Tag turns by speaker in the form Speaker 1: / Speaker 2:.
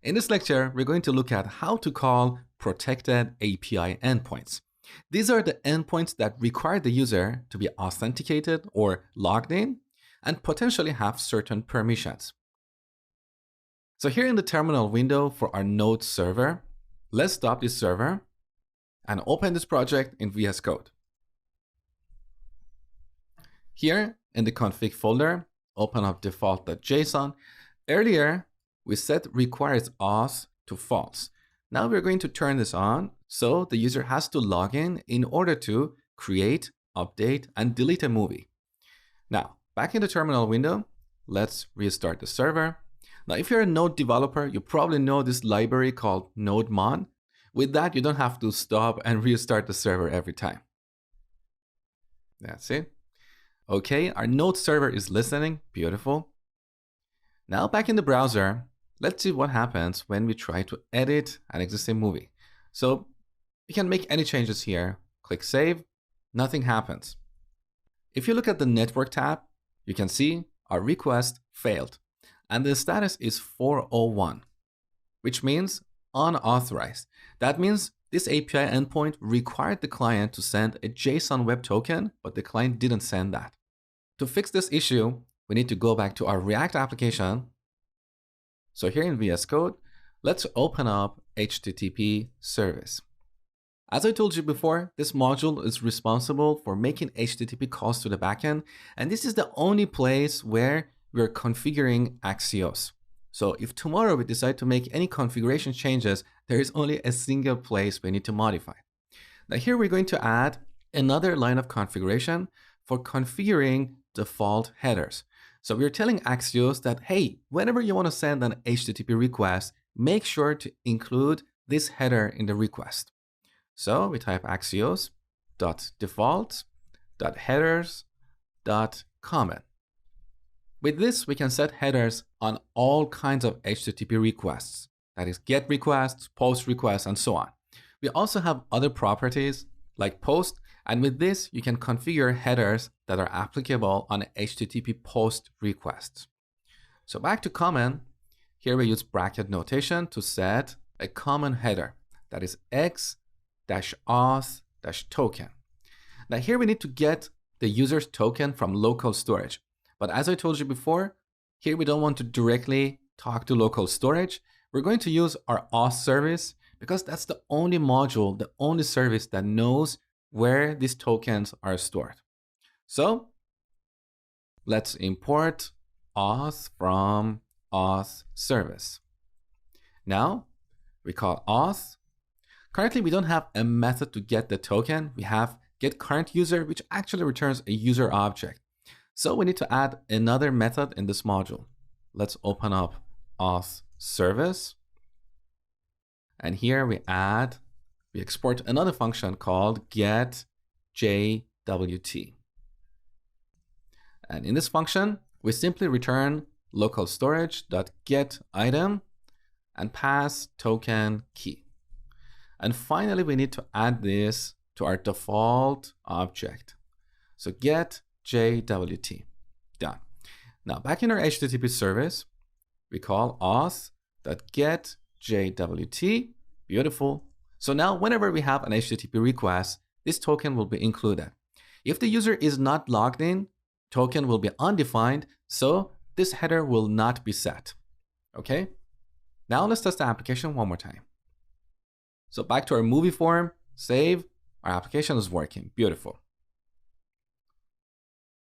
Speaker 1: In this lecture, we're going to look at how to call protected API endpoints. These are the endpoints that require the user to be authenticated or logged in and potentially have certain permissions. So here in the terminal window for our Node server, let's stop this server and open this project in VS Code. Here in the config folder, open up default.json. Earlier, we set requires auth to false. Now we're going to turn this on, so the user has to log in order to create, update, and delete a movie. Now, back in the terminal window, let's restart the server. Now, if you're a Node developer, you probably know this library called nodemon. With that, you don't have to stop and restart the server every time. That's it. Okay, our Node server is listening. Beautiful. Now back in the browser, let's see what happens when we try to edit an existing movie. So you can make any changes here. Click Save. Nothing happens. If you look at the Network tab, you can see our request failed. And the status is 401, which means unauthorized. That means this API endpoint required the client to send a JSON web token, but the client didn't send that. To fix this issue, we need to go back to our React application. So here in VS Code, let's open up HTTP service. As I told you before, this module is responsible for making HTTP calls to the backend, and this is the only place where we're configuring Axios. So if tomorrow we decide to make any configuration changes, there is only a single place we need to modify. Now here we're going to add another line of configuration for configuring default headers. So we're telling Axios that, hey, whenever you want to send an HTTP request, make sure to include this header in the request. So we type axios.default.headers.comment. With this, we can set headers on all kinds of HTTP requests. That is GET requests, POST requests, and so on. We also have other properties like POST, and with this, you can configure headers that are applicable on HTTP POST requests. So back to comment, here we use bracket notation to set a common header that is x-auth-token. Now here we need to get the user's token from local storage. But as I told you before, here we don't want to directly talk to local storage. We're going to use our auth service because that's the only module, the only service that knows where these tokens are stored. So let's import auth from auth service. Now we call auth. Currently, we don't have a method to get the token. We have get current user, which actually returns a user object. So we need to add another method in this module. Let's open up auth service. And here we export another function called getJWT. And in this function, we simply return local storage.getItem and pass token key. And finally, we need to add this to our default object. So getJWT. Done. Now back in our HTTP service, we call auth.getJWT. Beautiful. So now whenever we have an HTTP request, this token will be included. If the user is not logged in, token will be undefined, so this header will not be set. Okay? Now let's test the application one more time. So back to our movie form, save, our application is working. Beautiful.